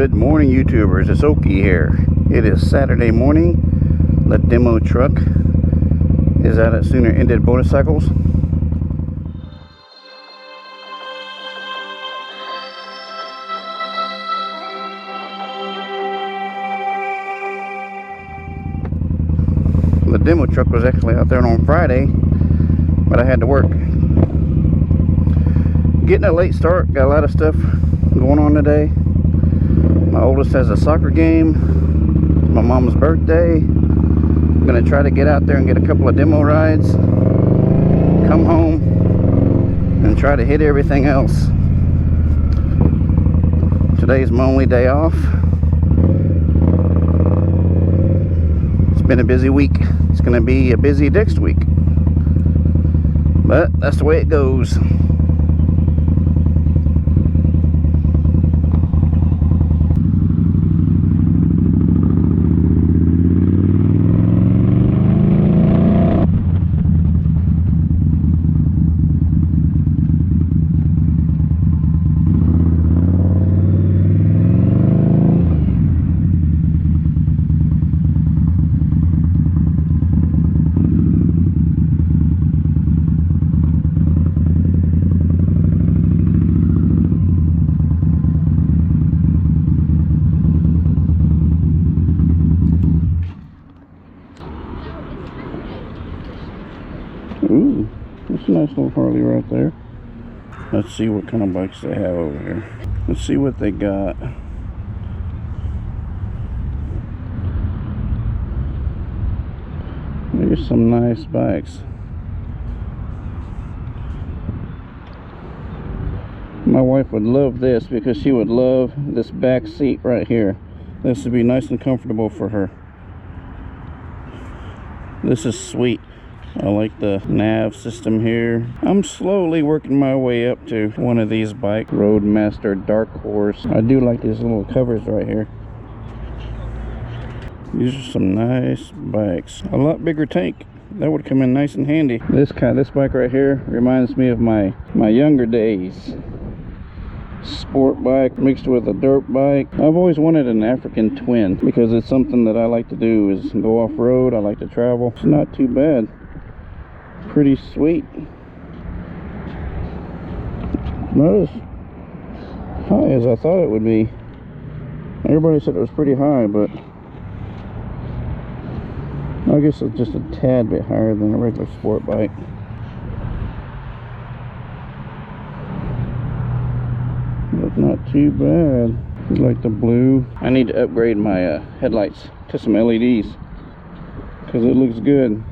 Good morning, YouTubers. It's Okie here. It is Saturday morning. The demo truck is out at Sooner Ended Motorcycles. The demo truck was actually out there on Friday, but I had to work. Getting a late start. Got a lot of stuff going on today. My oldest has a soccer game. It's my mom's birthday. I'm gonna try to get out there and get a couple of demo rides, come home and try to hit everything else. Today's my only day off. It's been a busy week. It's gonna be a busy next week, but that's the way it goes. Ooh, that's a nice little Harley right there. Let's see what kind of bikes they have over here. Let's see what they got. There's some nice bikes. My wife would love this because she would love this back seat right here. This would be nice and comfortable for her. This is sweet. I like the nav system here. I'm slowly working my way up to one of these bikes. Roadmaster Dark Horse. I do like these little covers right here. These are some nice bikes. A lot bigger tank. That would come in nice and handy. This bike right here reminds me of my younger days. Sport bike mixed with a dirt bike. I've always wanted an African twin because it's something that I like to do, is go off-road. I like to travel. It's not too bad. Pretty sweet. Not as high as I thought it would be. Everybody said it was pretty high, but I guess it's just a tad bit higher than a regular sport bike. But not too bad. I like the blue. I need to upgrade my headlights to some LEDs because it looks good.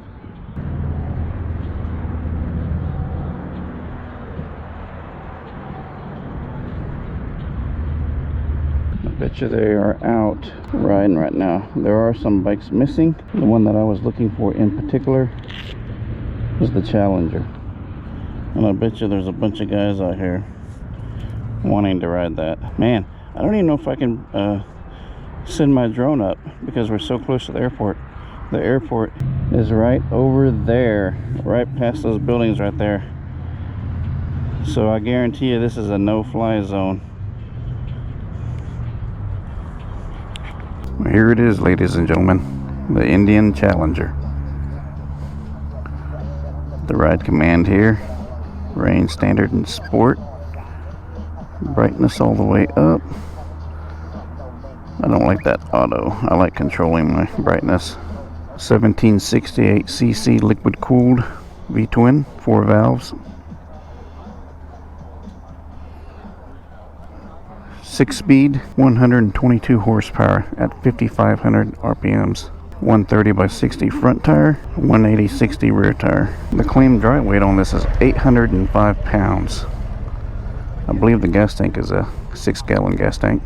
I bet you they are out riding right now. There are some bikes missing. The one that I was looking for in particular was the Challenger, and I bet you there's a bunch of guys out here wanting to ride that. Man, I don't even know if I can send my drone up because we're so close to the airport. The airport is right over there, right past those buildings right there. So I guarantee you this is a no-fly zone. Here it is, ladies and gentlemen, the Indian Challenger. The ride command here, range, standard, and sport. Brightness all the way up. I don't like that auto. I like controlling my brightness. 1768cc liquid cooled V-twin, 4 valves. 6-speed, 122 horsepower at 5,500 RPMs. 130 by 60 front tire, 180/60 rear tire. The claimed dry weight on this is 805 pounds. I believe the gas tank is a 6-gallon gas tank.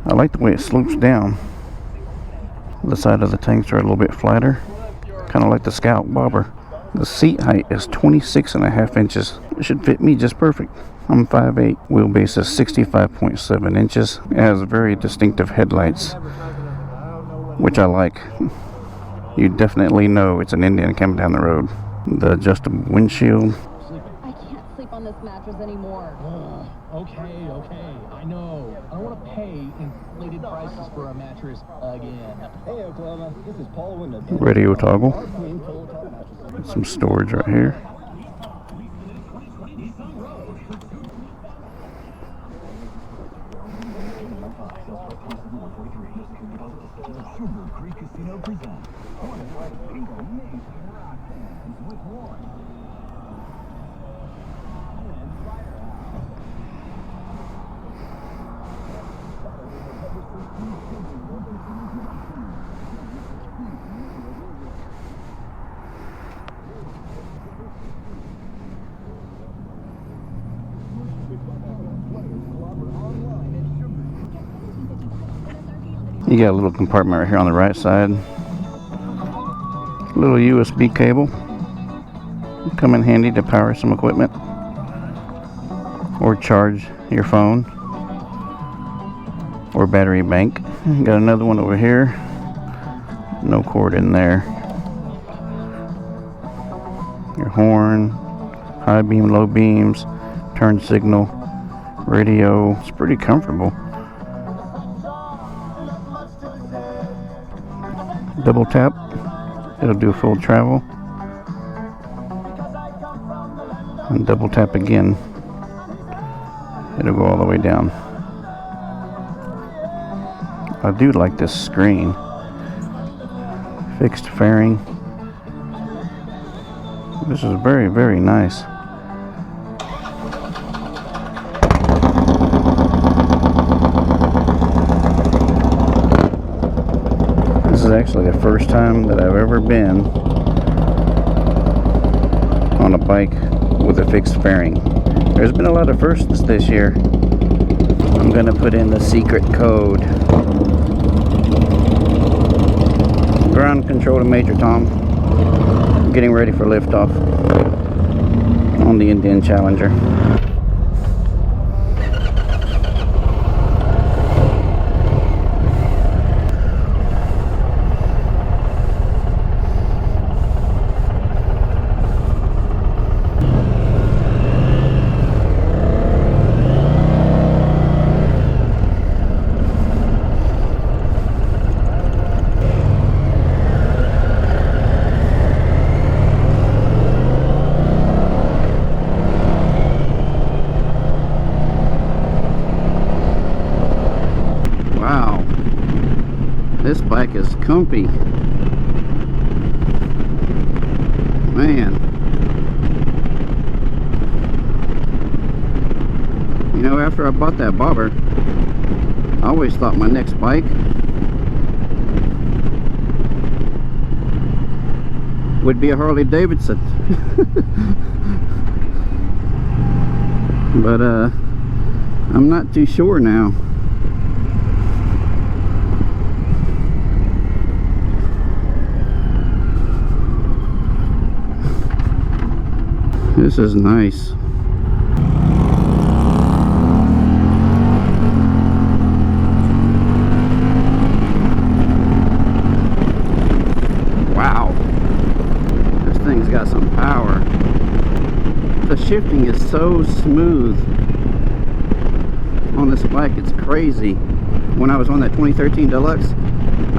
I like the way it slopes down. The side of the tanks are a little bit flatter, kind of like the Scout Bobber. The seat height is 26.5 inches. It should fit me just perfect. I'm 5'8". Wheelbase is 65.7 inches. It has very distinctive headlights, which I like. You definitely know it's an Indian coming down the road. The adjustable windshield. I can't sleep on this mattress anymore. Okay. I know. I don't want to pay inflated prices for a mattress again. Hey, Oklahoma. This is Paul Wyndham. Radio toggle. Our Queen Pillow Top mattresses. Some storage right here. Sugar Creek Casino presents one of life's amazing rock bands with one. You got a little compartment right here on the right side. Little USB cable. Come in handy to power some equipment or charge your phone or battery bank. Got another one over here. No cord in there. Your horn, high beam, low beams, turn signal, radio. It's pretty comfortable. Double tap, it'll do full travel, and double tap again, it'll go all the way down. I do like this screen. Fixed fairing. This is very, very nice. This is actually the first time that I've ever been on a bike with a fixed fairing. There's been a lot of firsts this year. I'm gonna put in the secret code. Ground control to Major Tom. Getting ready for liftoff on the Indian Challenger. This bike is comfy. Man. You know, after I bought that bobber, I always thought my next bike would be a Harley Davidson. But I'm not too sure now. This is nice. Wow. This thing's got some power. The shifting is so smooth on this bike, it's crazy. When I was on that 2013 Deluxe,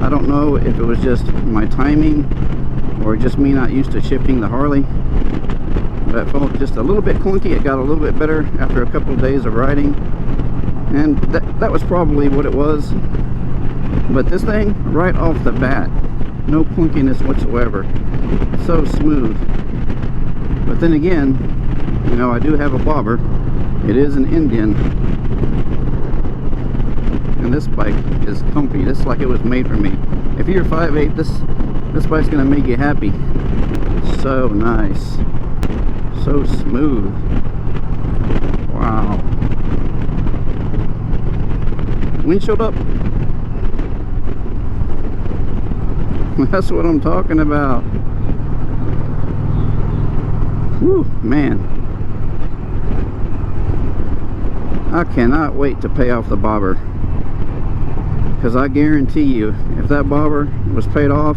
I don't know if it was just my timing or just me not used to shifting the Harley. But it felt just a little bit clunky. It got a little bit better after a couple of days of riding, and that was probably what it was. But this thing, right off the bat, no clunkiness whatsoever. So smooth. But then again, you know, I do have a bobber. It is an Indian, and this bike is comfy. This is like it was made for me. If you're 5'8", this bike's gonna make you happy. So nice. So smooth. Wow. Windshield up. That's what I'm talking about. Whew, man. I cannot wait to pay off the bobber. Because I guarantee you, if that bobber was paid off,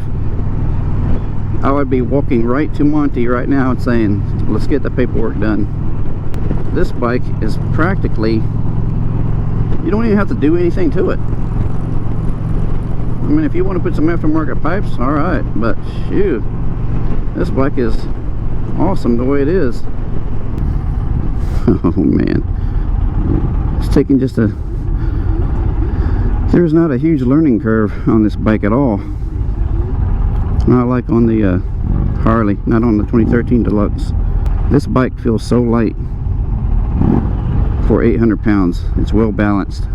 I would be walking right to Monty right now and saying, let's get the paperwork done. This bike is practically You don't even have to do anything to it. I mean, if you want to put some aftermarket pipes, alright, but shoot, this bike is awesome the way it is. Oh man, it's taking just a, there's not a huge learning curve on this bike at all. Not like on the Harley, not on the 2013 Deluxe. This bike feels so light for 800 pounds. It's well balanced.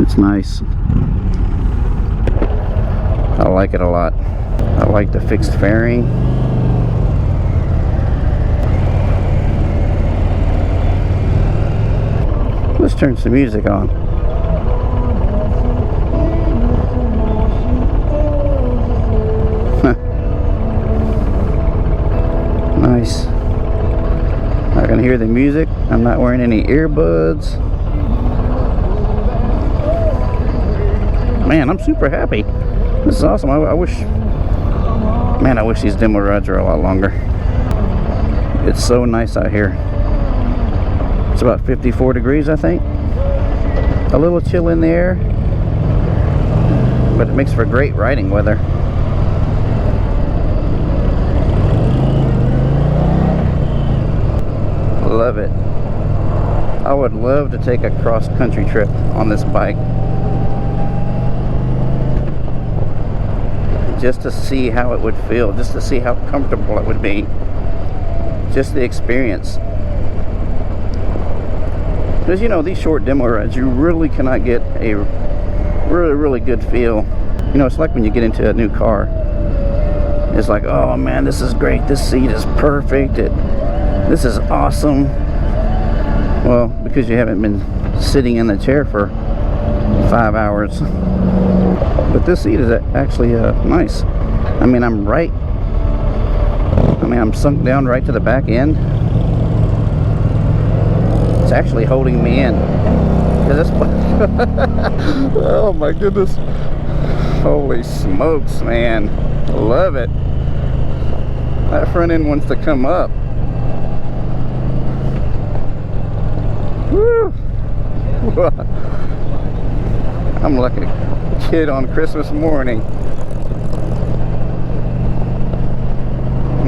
It's nice. I like it a lot. I like the fixed fairing. Let's turn some music on. Nice. I can hear the music. I'm not wearing any earbuds. Man, I'm super happy. This is awesome. I wish, man, I wish these demo rides were a lot longer. It's so nice out here. It's about 54 degrees, I think. A little chill in the air, but it makes for great riding weather. Love it. I would love to take a cross-country trip on this bike, just to see how it would feel, just to see how comfortable it would be, just the experience. Because you know, these short demo rides, you really cannot get a really good feel. You know, it's like when you get into a new car, it's like, oh man, this is great, this seat is perfect, this is awesome. Well, because you haven't been sitting in the chair for 5 hours. But this seat is actually nice. I mean, I'm sunk down right to the back end. It's actually holding me in. This oh my goodness. Holy smokes, man. Love it. That front end wants to come up. Woo! I'm like a kid on Christmas morning.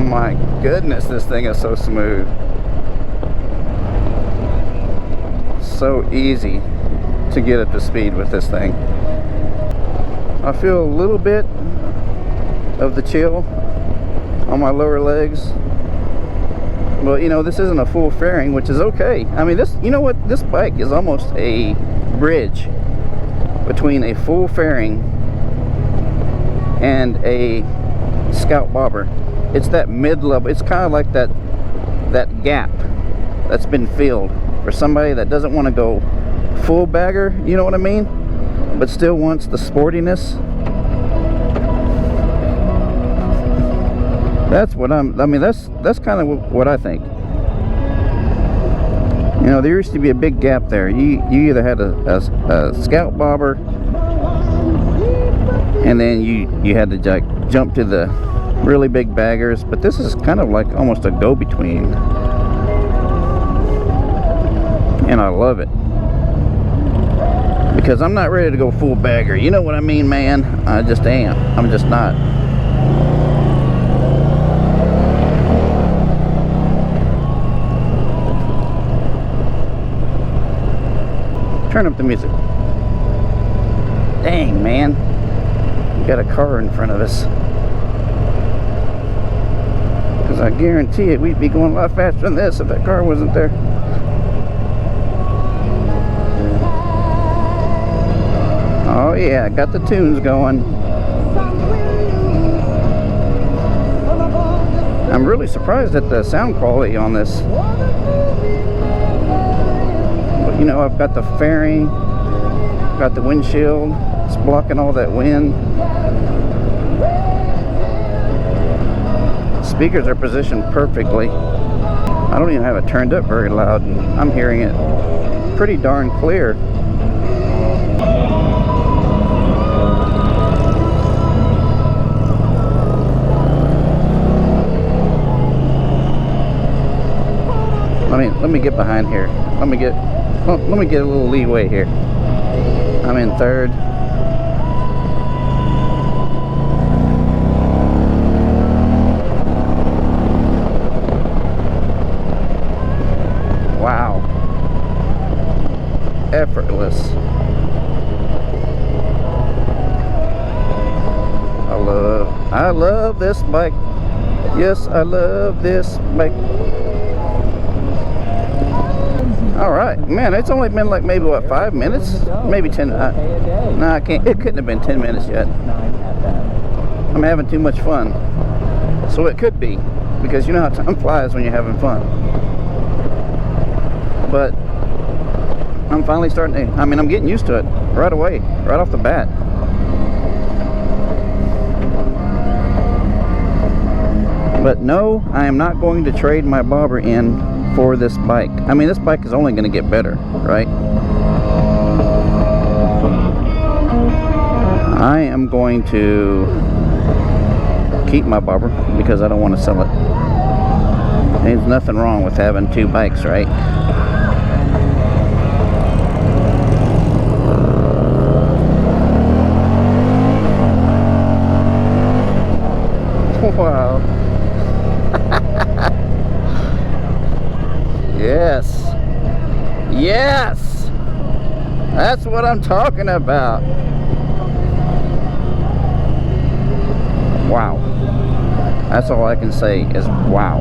My goodness, this thing is so smooth. So easy to get up to speed with this thing. I feel a little bit of the chill on my lower legs. Well, you know, this isn't a full fairing, which is okay. I mean, this, you know what, this bike is almost a bridge between a full fairing and a Scout Bobber. It's that mid-level. It's kind of like that gap that's been filled for somebody that doesn't want to go full bagger, you know what I mean, but still wants the sportiness. That's what that's kind of what I think. You know, there used to be a big gap there. You either had a Scout Bobber, and then you had to like jump to the really big baggers, but this is kind of like almost a go-between, and I love it because I'm not ready to go full bagger, you know what I mean, man. I just am. I'm just not. Turn up the music. Dang, man, we got a car in front of us. Because I guarantee it, we'd be going a lot faster than this if that car wasn't there. Oh yeah, got the tunes going. I'm really surprised at the sound quality on this. But you know, I've got the fairing, got the windshield, it's blocking all that wind. Speakers are positioned perfectly. I don't even have it turned up very loud, and I'm hearing it pretty darn clear. Let me get behind here. Let me get Well, let me get a little leeway here. I'm in third. Wow. Effortless. I love this bike. Yes, I love this bike. All right, man, it's only been like maybe what, 5 minutes? Maybe 10. No, I can't. It couldn't have been 10 minutes yet. I'm having too much fun. So it could be, because you know how time flies when you're having fun. But I'm finally starting to, I mean, I'm getting used to it right away, right off the bat. But no, I am not going to trade my bobber in for this bike. I mean, this bike is only going to get better, right? I am going to keep my bobber because I don't want to sell it. There's nothing wrong with having two bikes, right? Wow. Yes. Yes. That's what I'm talking about. Wow. That's all I can say is wow.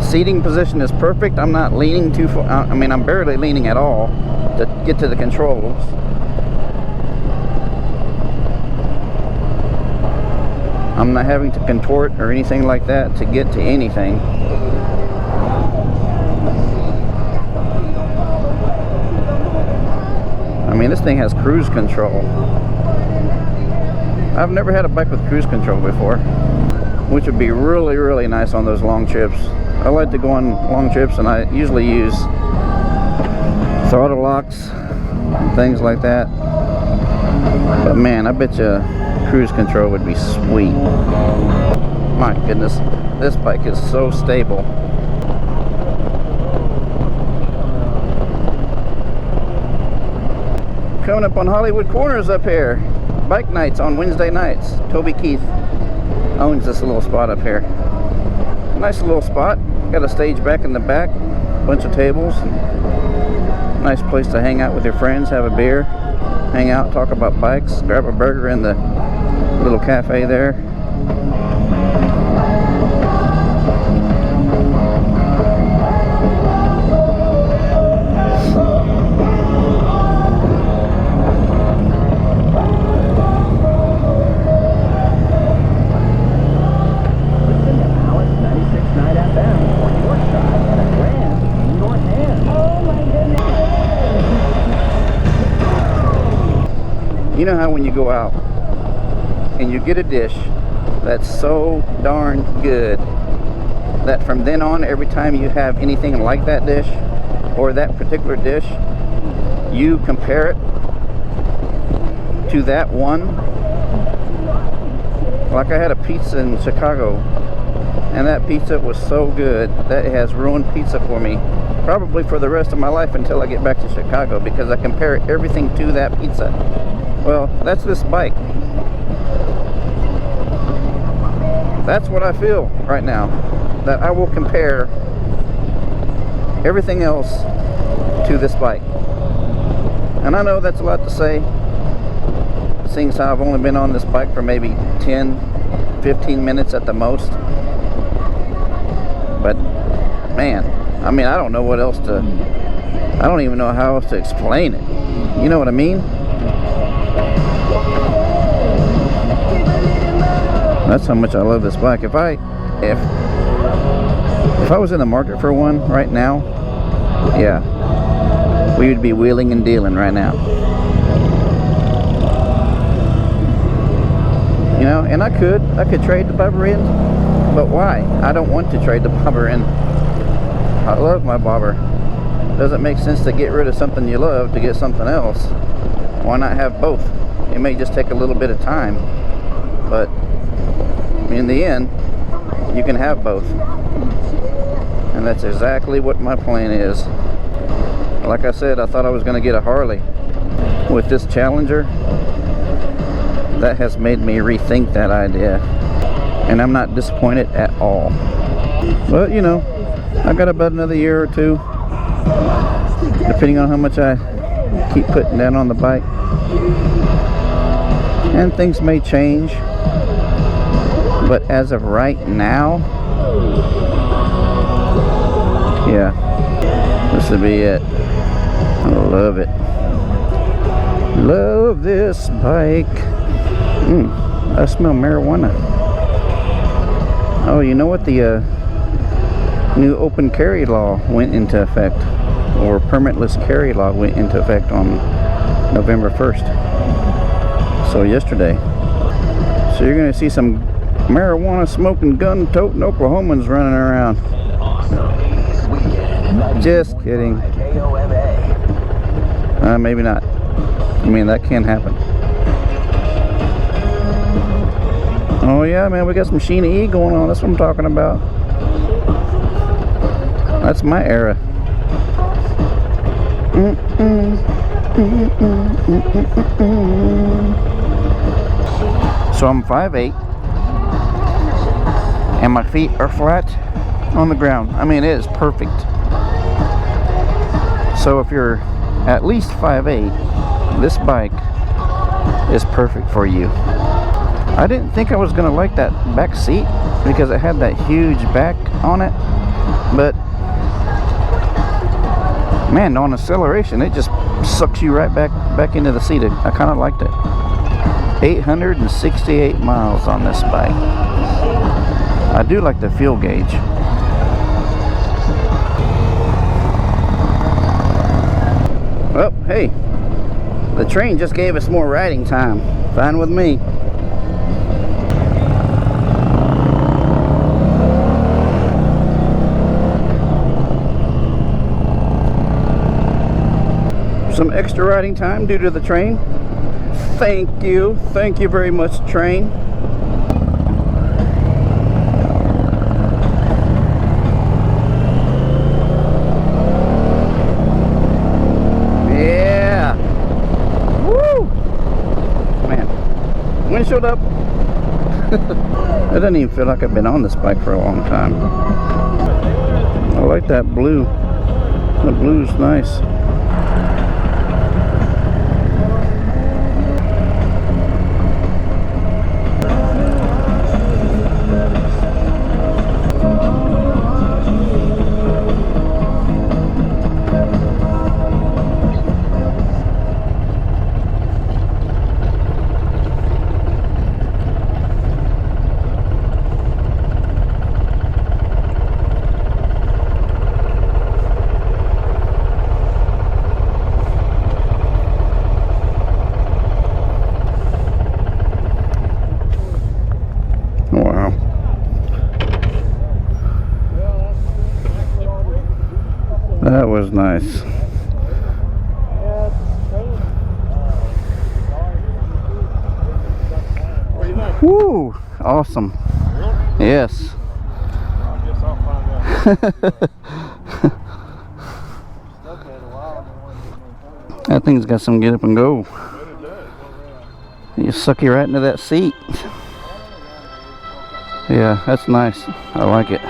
Seating position is perfect. I'm not leaning too far. I mean, I'm barely leaning at all to get to the controls. I'm not having to contort or anything like that to get to anything. I mean, this thing has cruise control. I've never had a bike with cruise control before, which would be really, really nice on those long trips. I like to go on long trips, and I usually use throttle locks and things like that. But man, I bet you cruise control would be sweet. My goodness, this bike is so stable. Coming up on Hollywood Corners up here. Bike nights on Wednesday nights. Toby Keith owns this little spot up here. Nice little spot. Got a stage back in the back. Bunch of tables. Nice place to hang out with your friends, have a beer, hang out, talk about bikes, grab a burger in the little cafe there. You know how when you go out and you get a dish that's so darn good that from then on, every time you have anything like that dish or that particular dish, you compare it to that one. Like I had a pizza in Chicago, and that pizza was so good that it has ruined pizza for me, probably for the rest of my life until I get back to Chicago, because I compare everything to that pizza. Well, that's this bike. That's what I feel right now, that I will compare everything else to this bike. And I know that's a lot to say, seeing as how I've only been on this bike for maybe 10-15 minutes at the most. But man, I mean, I don't know what else to, I don't even know how else to explain it. You know what I mean? That's how much I love this bike. If I was in the market for one right now, yeah, we would be wheeling and dealing right now. You know, and I could trade the bobber in, but why? I don't want to trade the bobber in. I love my bobber. Doesn't make sense to get rid of something you love to get something else. Why not have both? It may just take a little bit of time, but in the end, you can have both. And that's exactly what my plan is. Like I said, I thought I was going to get a Harley. With this Challenger, that has made me rethink that idea. And I'm not disappointed at all. But, you know, I got about another year or two, depending on how much I keep putting down on the bike. And things may change. But as of right now, yeah, this will be it. I love it. Love this bike. I smell marijuana. Oh, you know what? The new open carry law went into effect, or permitless carry law went into effect on November 1st. So yesterday. So you're going to see some marijuana smoking, gun toting Oklahomans running around. Just kidding. Maybe not. I mean, that can happen. Oh yeah, man, we got some Sheena E going on. That's what I'm talking about. That's my era. So I'm 5'8", and my feet are flat on the ground. I mean, it is perfect. So if you're at least 5'8", this bike is perfect for you. I didn't think I was gonna like that back seat because it had that huge back on it, but man, on acceleration it just sucks you right back into the seat. I kind of liked it. 868 miles on this bike. I do like the fuel gauge. Oh, hey, the train just gave us more riding time. Fine with me. Some extra riding time due to the train. Thank you very much, train. Yeah. Woo! Man, windshield up. It doesn't even feel like I've been on this bike for a long time. I like that blue. The blue's nice. Wow. That was nice. Woo! Awesome. Yes. That thing's got some get up and go. You suck you right into that seat. Yeah, that's nice. I like it.